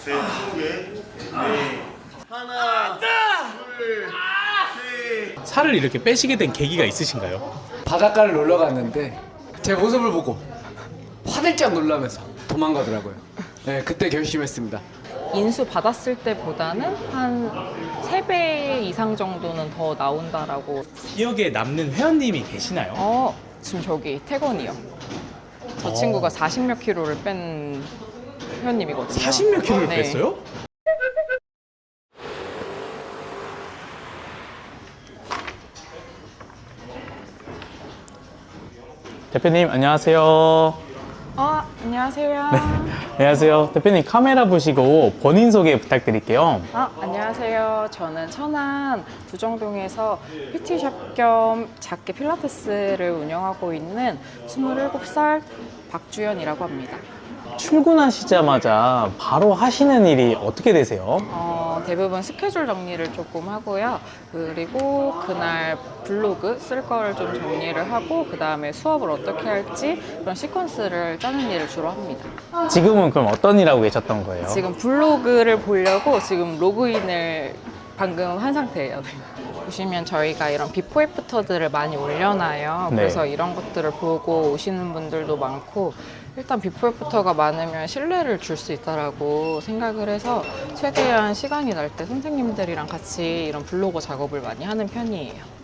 셋, 20개. 네. 하나, 둘, 셋. 살을 이렇게 빼시게 된 계기가 있으신가요? 바닷가를 놀러 갔는데 제 모습을 보고 화들짝 놀라면서 도망가더라고요. 네, 그때 결심했습니다. 인수 받았을 때보다는 한 3배 이상 정도는 더 나온다라고. 기억에 남는 회원님이 계시나요? 지금 저기 태건이요. 저 친구가 40몇 킬로를 뺀 회원님이거든요. 40몇 킬로를 네. 뺐어요? 대표님 안녕하세요. 안녕하세요. 안녕하세요. 대표님 카메라 보시고 본인 소개 부탁드릴게요. 안녕하세요. 저는 천안 두정동에서 PT샵 겸 작게 필라테스를 운영하고 있는 27살 박주연이라고 합니다. 출근하시자마자 바로 하시는 일이 어떻게 되세요? 대부분 스케줄 정리를 조금 하고요. 그리고 그날 블로그 쓸 거를 좀 정리를 하고 그 다음에 수업을 어떻게 할지 그런 시퀀스를 짜는 일을 주로 합니다. 지금은 그럼 어떤 일 하고 계셨던 거예요? 지금 블로그를 보려고 지금 로그인을 방금 한 상태예요. 보시면 저희가 이런 비포 애프터들을 많이 올려놔요. 네. 그래서 이런 것들을 보고 오시는 분들도 많고 일단 비포 애프터가 많으면 신뢰를 줄 수 있다라고 생각을 해서 최대한 시간이 날 때 선생님들이랑 같이 이런 블로그 작업을 많이 하는 편이에요.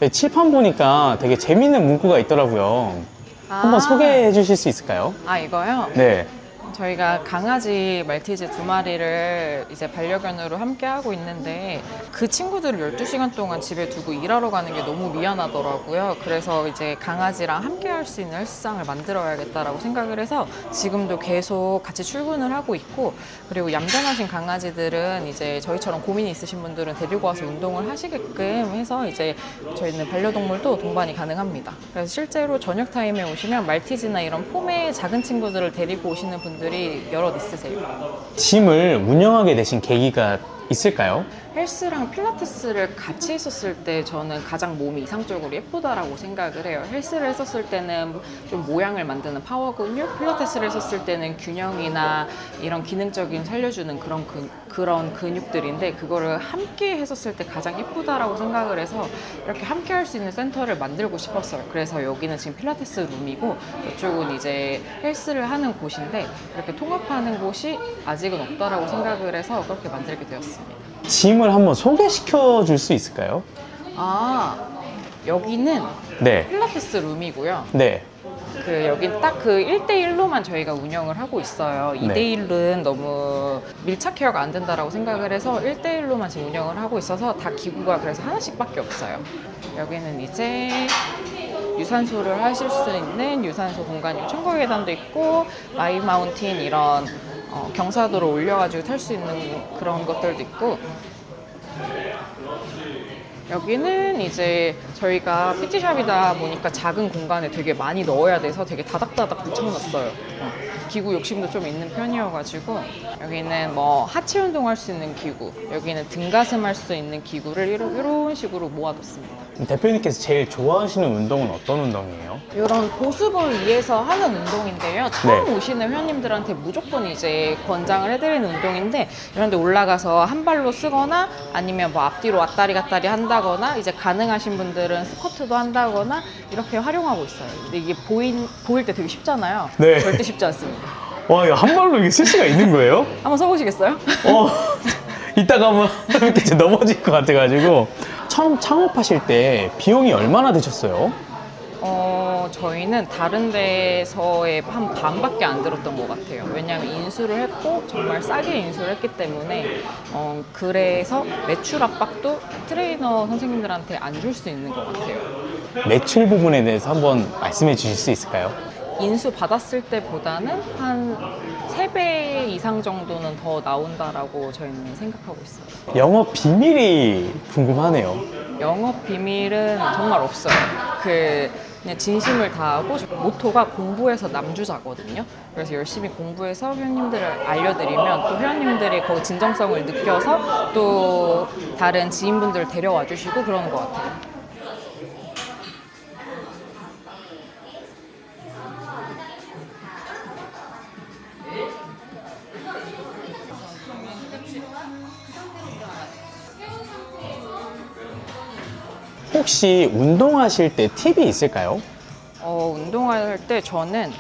네, 칠판 보니까 되게 재밌는 문구가 있더라고요. 한번 소개해 주실 수 있을까요? 이거요? 네. 저희가 강아지 말티즈 2마리를 이제 반려견으로 함께 하고 있는데 그 친구들을 12시간 동안 집에 두고 일하러 가는 게 너무 미안하더라고요. 그래서 이제 강아지랑 함께 할 수 있는 헬스장을 만들어야겠다라고 생각을 해서 지금도 계속 같이 출근을 하고 있고, 그리고 얌전하신 강아지들은 이제 저희처럼 고민이 있으신 분들은 데리고 와서 운동을 하시게끔 해서 이제 저희는 반려동물도 동반이 가능합니다. 그래서 실제로 저녁 타임에 오시면 말티즈나 이런 폼의 작은 친구들을 데리고 오시는 분들이 여럿 있으세요. 짐을 운영하게 되신 계기가 있을까요? 헬스랑 필라테스를 같이 했었을 때 저는 가장 몸이 이상적으로 예쁘다라고 생각을 해요. 헬스를 했었을 때는 좀 모양을 만드는 파워 근육, 필라테스를 했었을 때는 균형이나 이런 기능적인 살려주는 그런 근육들인데 그거를 함께 했었을 때 가장 예쁘다라고 생각을 해서 이렇게 함께 할 수 있는 센터를 만들고 싶었어요. 그래서 여기는 지금 필라테스 룸이고 이쪽은 이제 헬스를 하는 곳인데 이렇게 통합하는 곳이 아직은 없다라고 생각을 해서 그렇게 만들게 되었습니다. 짐을 한번 소개시켜 줄 수 있을까요? 여기는 네. 필라테스 룸이고요. 네. 여긴 딱 그 1대1로만 저희가 운영을 하고 있어요. 2대1은 너무 밀착 케어가 안 된다라고 생각을 해서 1대1로만 지금 운영을 하고 있어서 다 기구가 그래서 하나씩밖에 없어요. 여기는 이제 유산소를 하실 수 있는 유산소 공간이고 천국의 계단도 있고 마이 마운틴 이런 경사도를 올려가지고 탈 수 있는 그런 것들도 있고, 여기는 이제 저희가 PT샵이다 보니까 작은 공간에 되게 많이 넣어야 돼서 되게 다닥다닥 붙여놨어요. 기구 욕심도 좀 있는 편이어가지고 여기는 뭐 하체 운동할 수 있는 기구, 여기는 등가슴 할 수 있는 기구를 이런 식으로 모아뒀습니다. 대표님께서 제일 좋아하시는 운동은 어떤 운동이에요? 이런 보습을 위해서 하는 운동인데요. 처음 오시는 회원님들한테 무조건 이제 권장을 해드리는 운동인데, 이런 데 올라가서 한 발로 쓰거나 아니면 뭐 앞뒤로 왔다리 갔다리 한다거나 이제 가능하신 분들은 스쿼트도 한다거나 이렇게 활용하고 있어요. 근데 이게 보일 때 되게 쉽잖아요. 네. 절대 쉽지 않습니다. 와, 이거 한 발로 이게 쓸 수가 있는 거예요? 한번 써보시겠어요? 이따가 한번 이렇게 넘어질 것 같아가지고. 처음 창업하실 때 비용이 얼마나 드셨어요? 저희는 다른 데서의 한 반밖에 안 들었던 것 같아요. 왜냐하면 인수를 했고 정말 싸게 인수를 했기 때문에 그래서 매출 압박도 트레이너 선생님들한테 안 줄 수 있는 것 같아요. 매출 부분에 대해서 한번 말씀해 주실 수 있을까요? 인수 받았을 때보다는 한 3배 이상 정도는 더 나온다라고 저희는 생각하고 있어요. 영업 비밀이 궁금하네요. 영업 비밀은 정말 없어요. 그냥 진심을 다하고 모토가 공부해서 남주자거든요. 그래서 열심히 공부해서 회원님들을 알려드리면 또 회원님들이 거기 진정성을 느껴서 또 다른 지인분들을 데려와 주시고 그러는 것 같아요. 혹시 운동하실 때 팁이 있을까요? 운동할 때 저는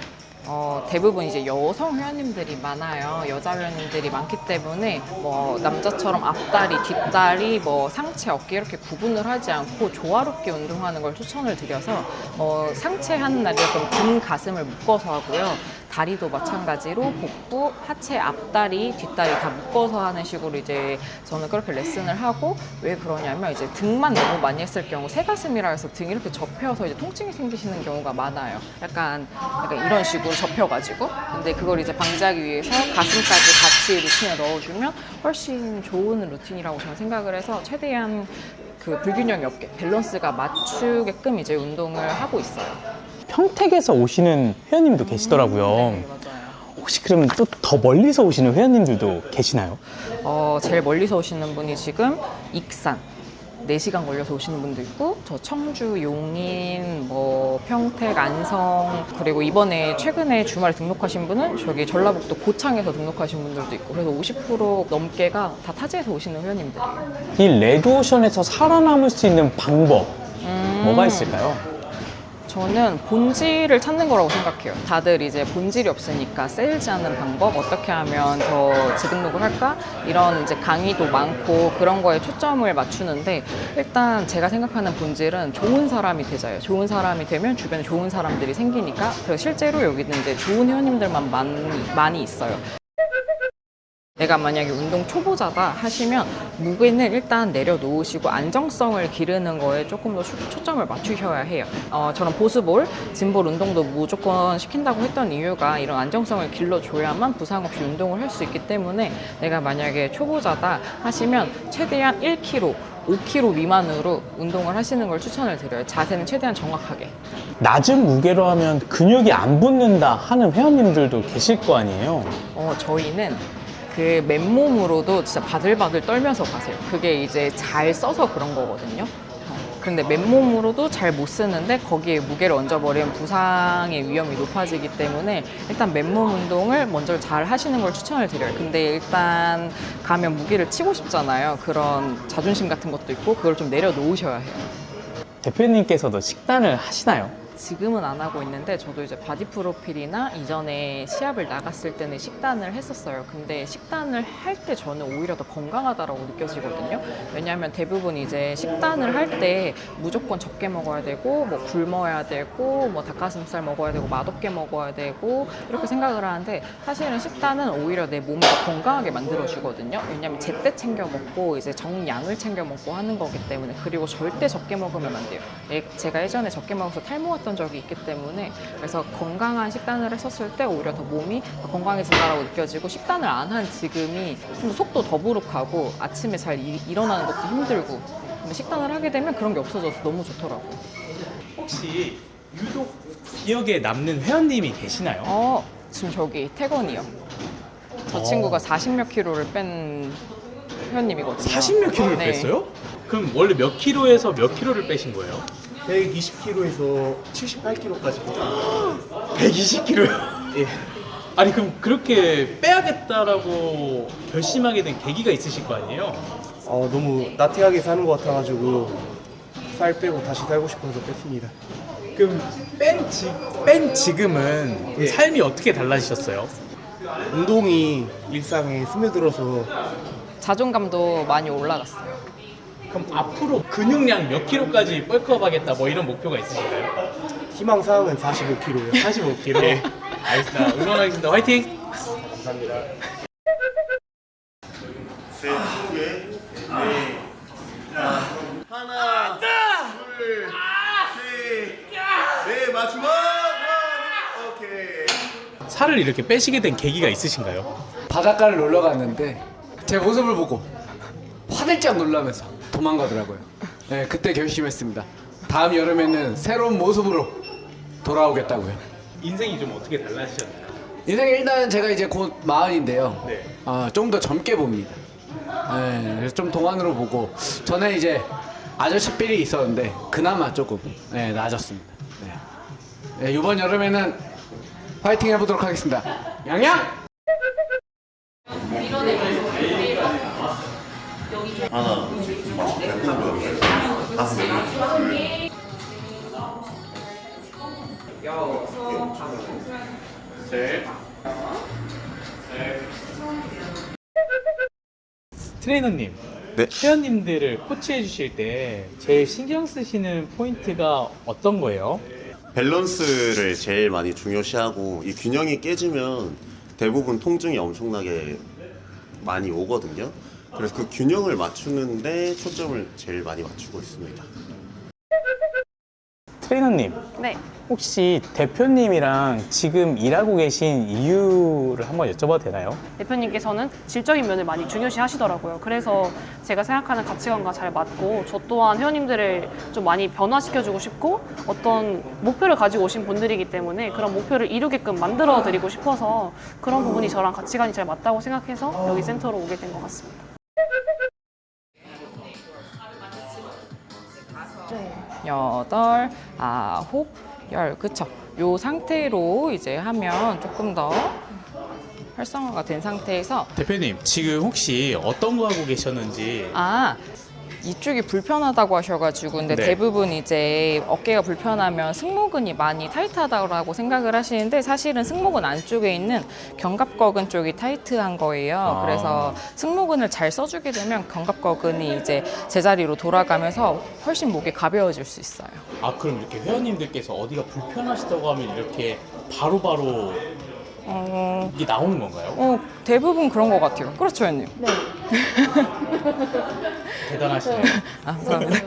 대부분 이제 여성 회원님들이 많아요. 여자 회원님들이 많기 때문에 뭐 남자처럼 앞다리, 뒷다리, 뭐 상체, 어깨 이렇게 구분을 하지 않고 조화롭게 운동하는 걸 추천을 드려서 상체 하는 날에 그럼 등, 가슴을 묶어서 하고요. 다리도 마찬가지로 복부, 하체, 앞다리, 뒷다리 다 묶어서 하는 식으로 이제 저는 그렇게 레슨을 하고 왜 그러냐면 이제 등만 너무 많이 했을 경우 새가슴이라 해서 등이 이렇게 접혀서 이제 통증이 생기시는 경우가 많아요. 약간 이런 식으로 접혀가지고 근데 그걸 이제 방지하기 위해서 가슴까지 같이 루틴에 넣어주면 훨씬 좋은 루틴이라고 저는 생각을 해서 최대한 그 불균형이 없게 밸런스가 맞추게끔 이제 운동을 하고 있어요. 평택에서 오시는 회원님도 계시더라고요. 네, 맞아요. 혹시 그러면 또 더 멀리서 오시는 회원님들도 계시나요? 제일 멀리서 오시는 분이 지금 익산 4시간 걸려서 오시는 분도 있고 저 청주, 용인, 뭐 평택, 안성 그리고 이번에 최근에 주말에 등록하신 분은 저기 전라북도 고창에서 등록하신 분들도 있고 그래서 50% 넘게가 다 타지에서 오시는 회원님들이에요. 이 레드오션에서 살아남을 수 있는 방법 뭐가 있을까요? 저는 본질을 찾는 거라고 생각해요. 다들 이제 본질이 없으니까 세일즈 하는 방법, 어떻게 하면 더 재등록을 할까? 이런 이제 강의도 많고 그런 거에 초점을 맞추는데 일단 제가 생각하는 본질은 좋은 사람이 되자요. 좋은 사람이 되면 주변에 좋은 사람들이 생기니까 그래서 실제로 여기는 이제 좋은 회원님들만 많이 있어요. 내가 만약에 운동 초보자다 하시면 무게는 일단 내려놓으시고 안정성을 기르는 거에 조금 더 초점을 맞추셔야 해요. 저는 보스볼, 짐볼 운동도 무조건 시킨다고 했던 이유가 이런 안정성을 길러줘야만 부상 없이 운동을 할 수 있기 때문에 내가 만약에 초보자다 하시면 최대한 1kg, 5kg 미만으로 운동을 하시는 걸 추천을 드려요. 자세는 최대한 정확하게. 낮은 무게로 하면 근육이 안 붙는다 하는 회원님들도 계실 거 아니에요? 저희는 그 맨몸으로도 진짜 바들바들 떨면서 가세요. 그게 이제 잘 써서 그런 거거든요. 근데 맨몸으로도 잘 못 쓰는데 거기에 무게를 얹어버리면 부상의 위험이 높아지기 때문에 일단 맨몸 운동을 먼저 잘 하시는 걸 추천을 드려요. 근데 일단 가면 무게를 치고 싶잖아요. 그런 자존심 같은 것도 있고 그걸 좀 내려놓으셔야 해요. 대표님께서도 식단을 하시나요? 지금은 안 하고 있는데 저도 이제 바디 프로필이나 이전에 시합을 나갔을 때는 식단을 했었어요. 근데 식단을 할 때 저는 오히려 더 건강하다라고 느껴지거든요. 왜냐하면 대부분 이제 식단을 할 때 무조건 적게 먹어야 되고 뭐 굶어야 되고 뭐 닭가슴살 먹어야 되고 맛없게 먹어야 되고 이렇게 생각을 하는데 사실은 식단은 오히려 내 몸을 더 건강하게 만들어주거든요. 왜냐하면 제때 챙겨 먹고 이제 정량을 챙겨 먹고 하는 거기 때문에 그리고 절대 적게 먹으면 안 돼요. 제가 예전에 적게 먹어서 탈모가 적이 있기 때문에 그래서 건강한 식단을 했었을 때 오히려 더 몸이 더 건강해진다라고 느껴지고 식단을 안 한 지금이 좀 속도 더부룩하고 아침에 잘 일어나는 것도 힘들고 근데 식단을 하게 되면 그런 게 없어져서 너무 좋더라고요. 혹시 유독 기억에 남는 회원님이 계시나요? 지금 저기 태건이요. 저 친구가 40몇 킬로를 뺀 회원님이거든요. 40몇 킬로를 네. 뺐어요? 그럼 원래 몇 킬로에서 몇 킬로를 빼신 거예요? 120kg에서 78kg까지 120킬로요? 예. 아니 그럼 그렇게 빼야겠다라고 결심하게 된 계기가 있으실 거 아니에요? 너무 나태하게 사는 것 같아가지고 살 빼고 다시 살고 싶어서 뺐습니다. 그럼 뺀 지금은 예. 삶이 어떻게 달라지셨어요? 운동이 일상에 스며들어서 자존감도 많이 올라갔어요. 그럼 앞으로 근육량 몇 킬로까지 뻘크업 하겠다 뭐 이런 목표가 있으신가요? 희망 사항은 45kg예요. 45킬로? 네. 알겠습니다. 응원하겠습니다. 화이팅! 감사합니다. 셋, 두 개, 네. 하나, 둘, 셋, 네, 마지막 원. 오케이. 살을 이렇게 빼시게 된 계기가 있으신가요? 바닷가를 놀러 갔는데 제 모습을 보고 화들짝 놀라면서 도망가더라고요. 네, 그때 결심했습니다. 다음 여름에는 새로운 모습으로 돌아오겠다고요. 인생이 좀 어떻게 달라지셨나요? 인생 일단 제가 이제 곧 40인데요. 네. 좀 더 젊게 봅니다. 네, 그래서 좀 동안으로 보고 전에 이제 아저씨 삘이 있었는데 그나마 조금 나아졌습니다. 네. 이번 여름에는 파이팅 해보도록 하겠습니다. 양양! 하나, 다섯 명. 트레이너님, 네. 회원님들을 코치해 주실 때 제일 신경 쓰시는 포인트가 어떤 거예요? 밸런스를 제일 많이 중요시하고 이 균형이 깨지면 대부분 통증이 엄청나게 많이 오거든요. 그래서 그 균형을 맞추는데 초점을 제일 많이 맞추고 있습니다. 트레이너님, 네. 혹시 대표님이랑 지금 일하고 계신 이유를 한번 여쭤봐도 되나요? 대표님께서는 질적인 면을 많이 중요시 하시더라고요. 그래서 제가 생각하는 가치관과 잘 맞고 저 또한 회원님들을 좀 많이 변화시켜주고 싶고 어떤 목표를 가지고 오신 분들이기 때문에 그런 목표를 이루게끔 만들어 드리고 싶어서 그런 부분이 저랑 가치관이 잘 맞다고 생각해서 여기 센터로 오게 된 것 같습니다. 여덟, 아홉, 열, 그쵸? 요 상태로 이제 하면 조금 더 활성화가 된 상태에서 대표님, 지금 혹시 어떤 거 하고 계셨는지. 이쪽이 불편하다고 하셔가지고 근데 네. 대부분 이제 어깨가 불편하면 승모근이 많이 타이트하다고 생각을 하시는데 사실은 승모근 안쪽에 있는 견갑거근 쪽이 타이트한 거예요. 그래서 승모근을 잘 써주게 되면 견갑거근이 이제 제자리로 돌아가면서 훨씬 목이 가벼워질 수 있어요. 그럼 이렇게 회원님들께서 어디가 불편하시다고 하면 이렇게 바로바로 이게 나오는 건가요? 대부분 그런 것 같아요. 그렇죠, 회원님? 네. 대단하시네요. 감사합니다.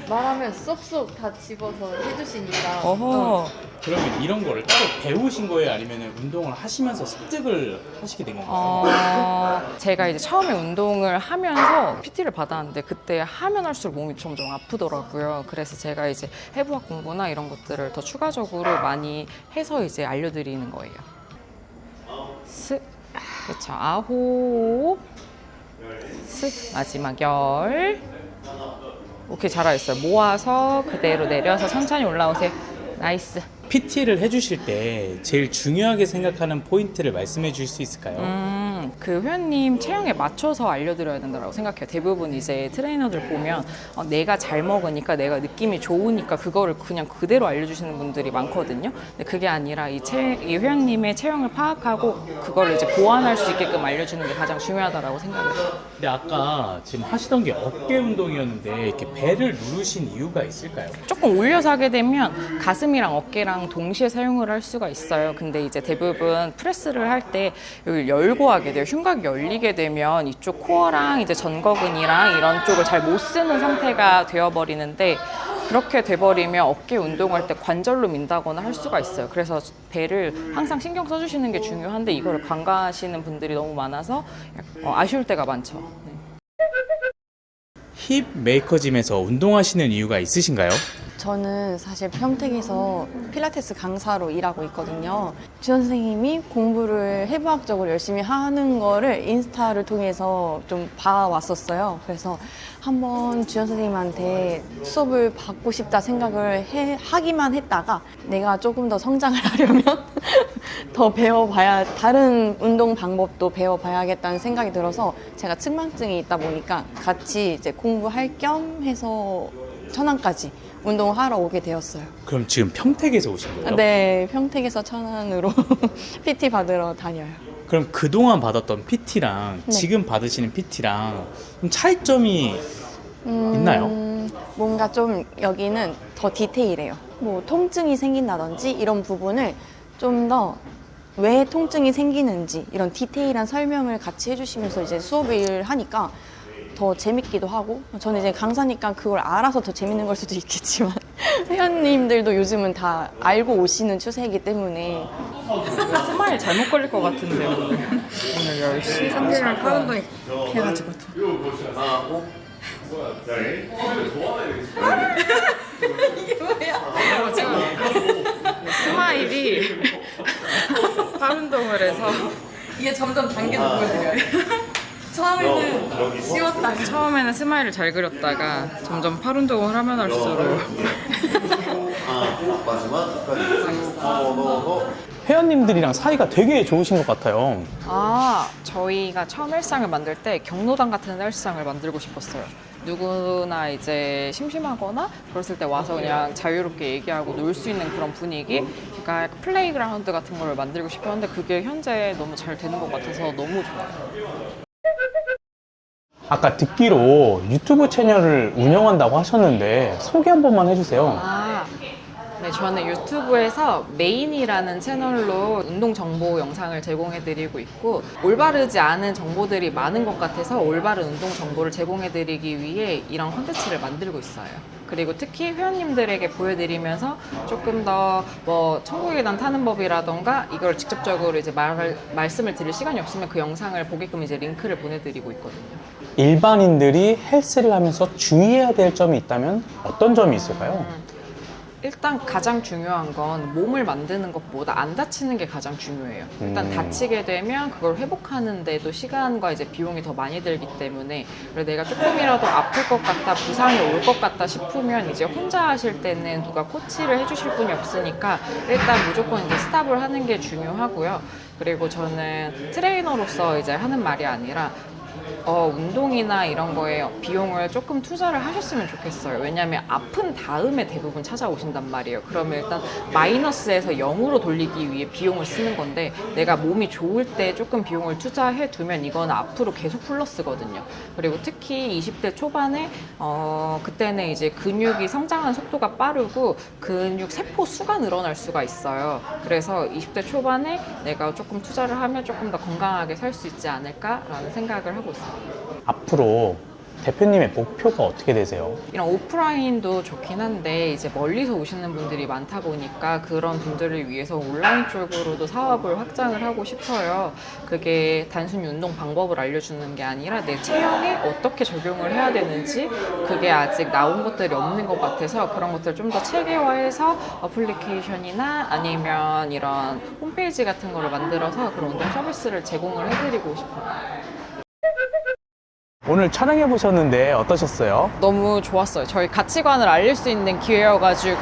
말하면 쏙쏙 다 집어서 해주시니까 어허. 그러면 이런 거를 따로 배우신 거예요? 아니면 운동을 하시면서 습득을 하시게 된 건가요? 제가 이제 처음에 운동을 하면서 PT를 받았는데 그때 하면 할수록 몸이 점점 아프더라고요. 그래서 제가 이제 해부학 공부나 이런 것들을 더 추가적으로 많이 해서 이제 알려드리는 거예요. 그렇죠. 아홉, 마지막 열. 오케이, 잘하셨어요. 모아서 그대로 내려서 천천히 올라오세요. 나이스. PT를 해주실 때 제일 중요하게 생각하는 포인트를 말씀해 주실 수 있을까요? 그 회원님 체형에 맞춰서 알려드려야 된다고 생각해요. 대부분 이제 트레이너들 보면 내가 잘 먹으니까 내가 느낌이 좋으니까 그거를 그냥 그대로 알려주시는 분들이 많거든요. 근데 그게 아니라 이 회원님의 체형을 파악하고 그거를 이제 보완할 수 있게끔 알려주는 게 가장 중요하다고 생각해요. 근데 아까 지금 하시던 게 어깨 운동이었는데 이렇게 배를 누르신 이유가 있을까요? 조금 올려서 하게 되면 가슴이랑 어깨랑 동시에 사용을 할 수가 있어요. 근데 이제 대부분 프레스를 할 때 여기 열고 하게 돼요. 흉곽이 열리게 되면 이쪽 코어랑 이제 전거근이랑 이런 쪽을 잘 못 쓰는 상태가 되어버리는데 그렇게 돼버리면 어깨 운동할 때 관절로 민다거나 할 수가 있어요. 그래서 배를 항상 신경 써주시는 게 중요한데 이거를 간과하시는 분들이 너무 많아서 아쉬울 때가 많죠. 네. 힙 메이커짐에서 운동하시는 이유가 있으신가요? 저는 사실 평택에서 필라테스 강사로 일하고 있거든요. 주연 선생님이 공부를 해부학적으로 열심히 하는 거를 인스타를 통해서 좀 봐왔었어요. 그래서 한번 주연 선생님한테 수업을 받고 싶다 생각을 하기만 했다가 내가 조금 더 성장을 하려면 더 배워봐야, 다른 운동 방법도 배워봐야겠다는 생각이 들어서 제가 측만증이 있다 보니까 같이 이제 공부할 겸 해서 천안까지 운동하러 오게 되었어요. 그럼 지금 평택에서 오신 거예요? 네, 평택에서 천안으로 PT 받으러 다녀요. 그럼 그동안 받았던 PT랑 네. 지금 받으시는 PT랑 좀 차이점이 있나요? 뭔가 좀 여기는 더 디테일해요. 뭐 통증이 생긴다든지 이런 부분을 좀 더 왜 통증이 생기는지 이런 디테일한 설명을 같이 해주시면서 이제 수업을 하니까 더 재밌기도 하고, 저는 이제 강사니까 그걸 알아서 더 재밌는 걸 수도 있겠지만 회원님들도 요즘은 다 알고 오시는 추세이기 때문에. 스마일 잘못 걸릴 것 같은데 오늘 10시 30분 파운딩 해가지고 스마일이 팔 운동을 해서 이게 점점 당겨서 보여드려요. 처음에는 쉬웠다. 처음에는 스마일을 잘 그렸다가 점점 팔 운동을 하면 할수록 마지막 끝까지 넣어서 회원님들이랑 사이가 되게 좋으신 것 같아요. 아, 저희가 처음 헬스장을 만들 때 경로당 같은 헬스장을 만들고 싶었어요. 누구나 이제 심심하거나 그랬을 때 와서 그냥 자유롭게 얘기하고 놀 수 있는 그런 분위기? 그러니까 약간 플레이그라운드 같은 걸 만들고 싶었는데 그게 현재 너무 잘 되는 것 같아서 너무 좋아요. 아까 듣기로 유튜브 채널을 운영한다고 하셨는데 소개 한 번만 해주세요. 네, 저는 유튜브에서 메인이라는 채널로 운동 정보 영상을 제공해드리고 있고 올바르지 않은 정보들이 많은 것 같아서 올바른 운동 정보를 제공해드리기 위해 이런 콘텐츠를 만들고 있어요. 그리고 특히 회원님들에게 보여드리면서 조금 더 뭐 천국의 계단 타는 법이라던가 이걸 직접적으로 이제 말씀을 드릴 시간이 없으면 그 영상을 보게끔 이제 링크를 보내드리고 있거든요. 일반인들이 헬스를 하면서 주의해야 될 점이 있다면 어떤 점이 있을까요? 일단 가장 중요한 건 몸을 만드는 것보다 안 다치는 게 가장 중요해요. 일단 다치게 되면 그걸 회복하는데도 시간과 이제 비용이 더 많이 들기 때문에 그래서 내가 조금이라도 아플 것 같다, 부상이 올 것 같다 싶으면 이제 혼자 하실 때는 누가 코치를 해주실 분이 없으니까 일단 무조건 이제 스탑을 하는 게 중요하고요. 그리고 저는 트레이너로서 이제 하는 말이 아니라 운동이나 이런 거에 비용을 조금 투자를 하셨으면 좋겠어요. 왜냐하면 아픈 다음에 대부분 찾아오신단 말이에요. 그러면 일단 마이너스에서 0으로 돌리기 위해 비용을 쓰는 건데 내가 몸이 좋을 때 조금 비용을 투자해 두면 이건 앞으로 계속 플러스거든요. 그리고 특히 20대 초반에 그때는 이제 근육이 성장하는 속도가 빠르고 근육 세포 수가 늘어날 수가 있어요. 그래서 20대 초반에 내가 조금 투자를 하면 조금 더 건강하게 살 수 있지 않을까라는 생각을 하고 있습니다. 앞으로 대표님의 목표가 어떻게 되세요? 이런 오프라인도 좋긴 한데 이제 멀리서 오시는 분들이 많다 보니까 그런 분들을 위해서 온라인 쪽으로도 사업을 확장을 하고 싶어요. 그게 단순히 운동 방법을 알려주는 게 아니라 내 체형에 어떻게 적용을 해야 되는지 그게 아직 나온 것들이 없는 것 같아서 그런 것들을 좀 더 체계화해서 어플리케이션이나 아니면 이런 홈페이지 같은 거를 만들어서 그런 운동 서비스를 제공을 해드리고 싶어요. 오늘 촬영해 보셨는데 어떠셨어요? 너무 좋았어요. 저희 가치관을 알릴 수 있는 기회여가지고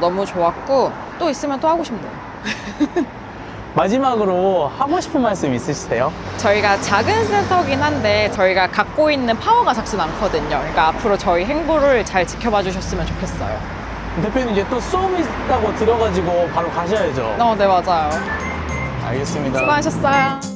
너무 좋았고 또 있으면 또 하고 싶네요. 마지막으로 하고 싶은 말씀 있으세요? 저희가 작은 센터긴 한데 저희가 갖고 있는 파워가 작진 않거든요. 그러니까 앞으로 저희 행보를 잘 지켜봐 주셨으면 좋겠어요. 대표님 이제 또 수업이 있다고 들어가지고 바로 가셔야죠. 네, 맞아요. 알겠습니다. 수고하셨어요.